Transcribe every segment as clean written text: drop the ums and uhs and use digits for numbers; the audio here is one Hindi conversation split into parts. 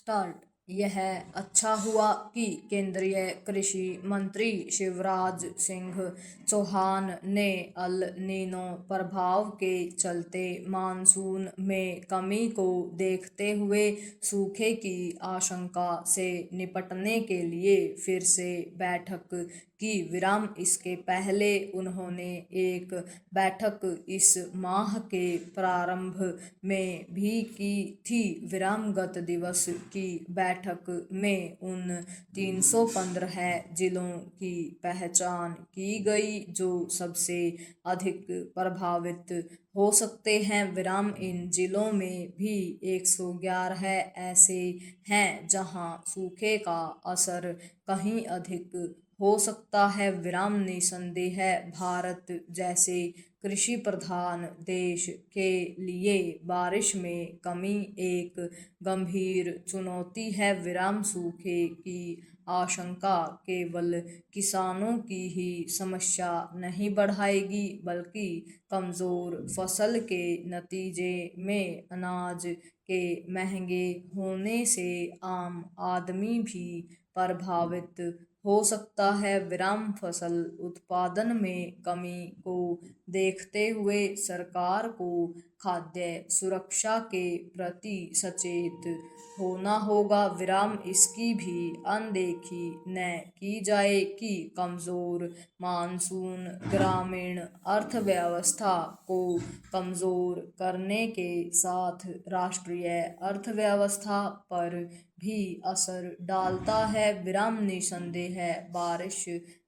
स्टार्ट। यह अच्छा हुआ कि केंद्रीय कृषि मंत्री शिवराज सिंह चौहान ने अल नीनो प्रभाव के चलते मानसून में कमी को देखते हुए सूखे की आशंका से निपटने के लिए फिर से बैठक की। विराम इसके पहले उन्होंने एक बैठक इस माह के प्रारंभ में भी की थी। विराम गत दिवस की बैठक में उन 315 जिलों की पहचान की गई जो सबसे अधिक प्रभावित हो सकते हैं। विराम इन जिलों में भी 111 ऐसे हैं जहां सूखे का असर कहीं अधिक हो सकता है। विराम निसंदेह भारत जैसे कृषि प्रधान देश के लिए बारिश में कमी एक गंभीर चुनौती है। विराम सूखे की आशंका केवल किसानों की ही समस्या नहीं बढ़ाएगी बल्कि कमजोर फसल के नतीजे में अनाज के महंगे होने से आम आदमी भी प्रभावित हो सकता है। विराम फसल उत्पादन में कमी को देखते हुए सरकार को खाद्य सुरक्षा के प्रति सचेत होना होगा। विराम इसकी भी अनदेखी न की जाए कि कमजोर मानसून ग्रामीण अर्थव्यवस्था को कमजोर करने के साथ राष्ट्रीय अर्थव्यवस्था पर भी असर डालता है। विराम निसंदेह बारिश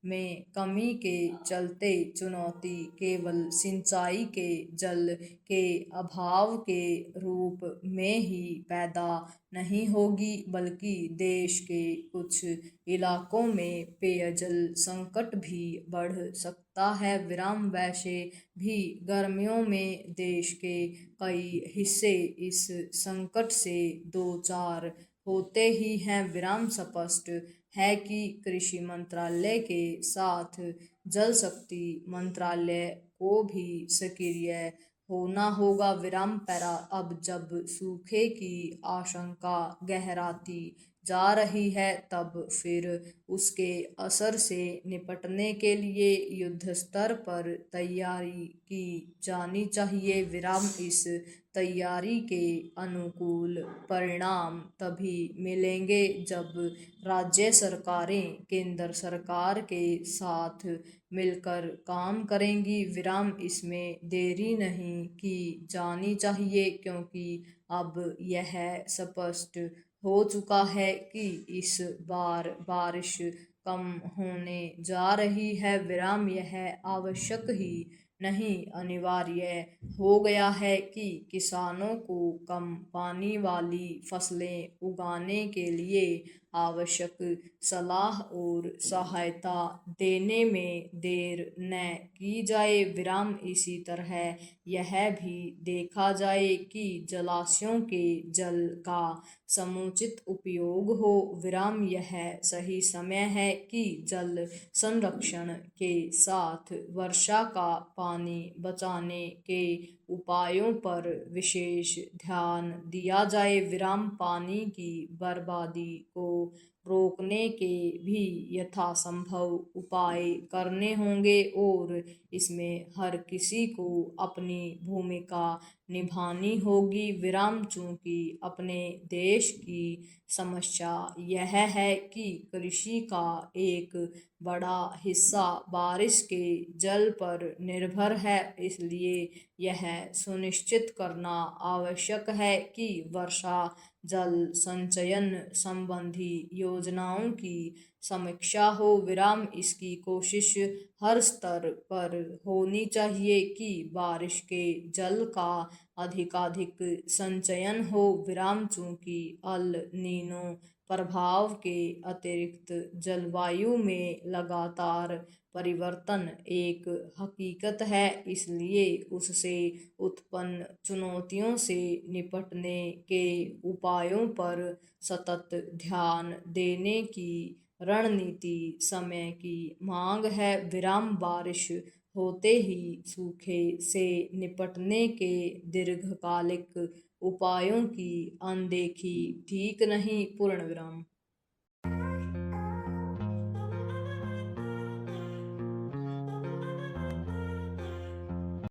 में कमी के चलते चुनौती केवल सिंचाई के जल के अभाव के रूप में ही पैदा नहीं होगी बल्कि देश के कुछ इलाकों में पेयजल संकट भी बढ़ सकता है। विराम वैसे भी गर्मियों में देश के कई हिस्से इस संकट से दो चार होते ही हैं। विराम स्पष्ट है कि कृषि मंत्रालय के साथ जल शक्ति मंत्रालय को भी सक्रिय होना होगा। विराम पैरा अब जब सूखे की आशंका गहराती जा रही है तब फिर उसके असर से निपटने के लिए युद्ध स्तर पर तैयारी की जानी चाहिए। विराम इस तैयारी के अनुकूल परिणाम तभी मिलेंगे जब राज्य सरकारें केंद्र सरकार के साथ मिलकर काम करेंगी। विराम इसमें देरी नहीं की जानी चाहिए क्योंकि अब यह स्पष्ट हो चुका है कि इस बार बारिश कम होने जा रही है। विराम यह आवश्यक ही नहीं अनिवार्य हो गया है कि किसानों को कम पानी वाली फसलें उगाने के लिए आवश्यक सलाह और सहायता देने में देर न की जाए। विराम इसी तरह यह भी देखा जाए कि जलाशयों के जल का समुचित उपयोग हो। विराम यह सही समय है कि जल संरक्षण के साथ वर्षा का पानी बचाने के उपायों पर विशेष ध्यान दिया जाए। विराम पानी की बर्बादी को रोकने के भी यथासंभव उपाय करने होंगे और इसमें हर किसी को अपनी भूमिका निभानी होगी। विराम चूंकि अपने देश की समस्या यह है कि कृषि का एक बड़ा हिस्सा बारिश के जल पर निर्भर है इसलिए यह सुनिश्चित करना आवश्यक है कि वर्षा जल संचयन संबंधी योजनाओं की समीक्षा हो। विराम इसकी कोशिश हर स्तर पर होनी चाहिए कि बारिश के जल का अधिकाधिक संचयन हो। विराम चूंकि अल नीनो प्रभाव के अतिरिक्त जलवायु में लगातार परिवर्तन एक हकीकत है इसलिए उससे उत्पन्न चुनौतियों से निपटने के उपायों पर सतत ध्यान देने की रणनीति समय की मांग है। विराम बारिश होते ही सूखे से निपटने के दीर्घकालिक उपायों की अनदेखी ठीक नहीं। पूर्ण विराम।